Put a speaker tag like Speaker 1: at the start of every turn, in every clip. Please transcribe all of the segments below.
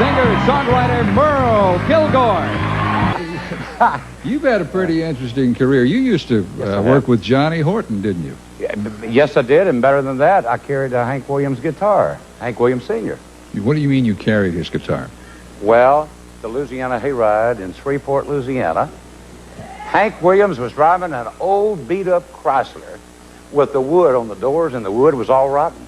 Speaker 1: singer-songwriter Merle Kilgore.
Speaker 2: You've had a pretty interesting career. You used to work with Johnny Horton, didn't you?
Speaker 3: Yes, I did, and better than that, I carried Hank Williams' guitar, Hank Williams Sr.
Speaker 2: What do you mean you carried his guitar?
Speaker 3: Well, the Louisiana hayride in Shreveport, Louisiana, Hank Williams was driving an old beat-up Chrysler with the wood on the doors, and the wood was all rotten.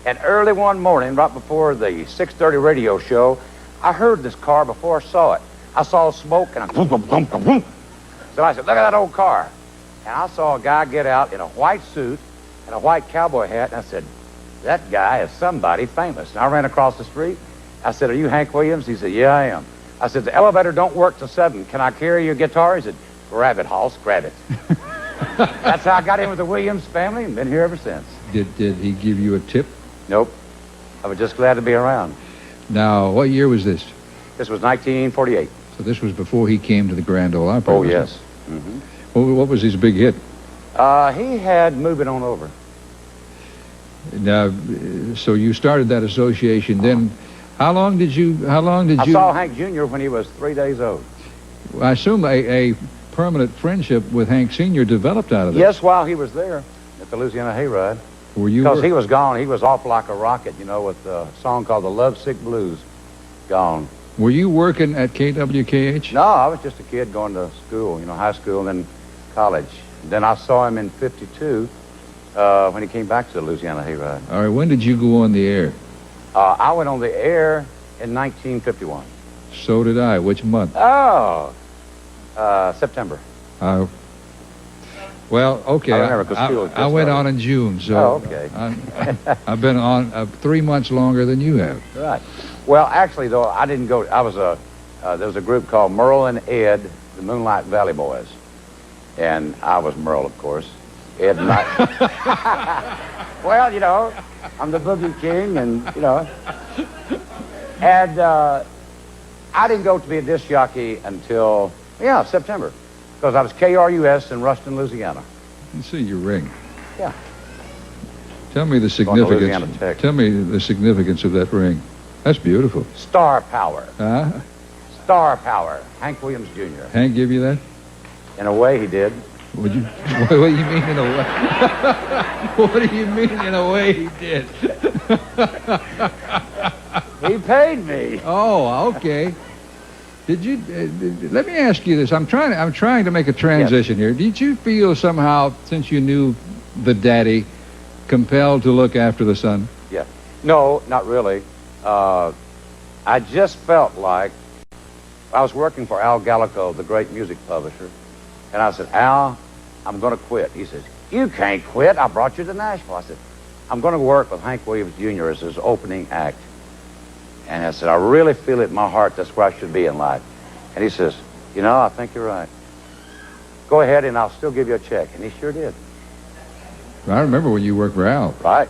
Speaker 3: And early one morning, right before the 6:30 radio show, I heard this car before I saw it. I saw smoke, and so I said, look at that old car. And I saw a guy get out in a white suit and a white cowboy hat, and I said, that guy is somebody famous. And I ran across the street. I said, are you Hank Williams? He said, yeah, I am. I said, the elevator don't work till 7. Can I carry your guitar? He said, grab it, Hoss, grab it. That's how I got in with the Williams family and been here ever since.
Speaker 2: Did he give you a tip?
Speaker 3: Nope. I was just glad to be around.
Speaker 2: Now, what year was this?
Speaker 3: This was 1948.
Speaker 2: So this was before he came to the Grand Ole Opry.
Speaker 3: Oh, yes. Mm-hmm.
Speaker 2: What was his big hit?
Speaker 3: He had Moving On Over.
Speaker 2: Now, so you started that association. Then, how long did you?
Speaker 3: I saw Hank Jr. when he was 3 days old.
Speaker 2: I assume a permanent friendship with Hank Sr. developed out of that.
Speaker 3: Yes, while he was there at the Louisiana hayride.
Speaker 2: Were you?
Speaker 3: Because he was gone. He was off like a rocket, you know, with a song called The Lovesick Blues. Gone.
Speaker 2: Were you working at KWKH?
Speaker 3: No, I was just a kid going to school, you know, high school and then college. Then I saw him in 52 when he came back to the Louisiana hayride.
Speaker 2: All right, when did you go on the air?
Speaker 3: I went on the air in 1951.
Speaker 2: So did I. Which month?
Speaker 3: Oh, September.
Speaker 2: Well, okay. I went on in June, so
Speaker 3: okay.
Speaker 2: I've been on 3 months longer than you have.
Speaker 3: Right. Well, actually, though, I didn't go. I was there was a group called Merle and Ed, the Moonlight Valley Boys, and I was Merle, of course. Ed and I. Well, you know, I'm the Boogie King, and you know, and I didn't go to be a disc jockey until September. Because I was KRUS in Ruston, Louisiana.
Speaker 2: Let's see your ring.
Speaker 3: Yeah.
Speaker 2: Tell me the significance. Tell me the significance of that ring. That's beautiful.
Speaker 3: Star power.
Speaker 2: Huh?
Speaker 3: Star power. Hank Williams Jr.
Speaker 2: Hank give you that?
Speaker 3: In a way, he did.
Speaker 2: Would you? What do you mean in a way? What do you mean in a way he did?
Speaker 3: He paid me.
Speaker 2: Oh, okay. Did you? Let me ask you this. I'm trying to make a transition here. Did you feel somehow, since you knew the daddy, compelled to look after the son?
Speaker 3: Yeah. No, not really. I just felt like I was working for Al Gallico, the great music publisher, and I said, Al, I'm going to quit. He says, you can't quit. I brought you to Nashville. I said, I'm going to work with Hank Williams Jr. as his opening act. And I said, I really feel it in my heart that's where I should be in life. And he says, you know, I think you're right. Go ahead and I'll still give you a check. And he sure did.
Speaker 2: I remember when you worked for Al.
Speaker 3: Right.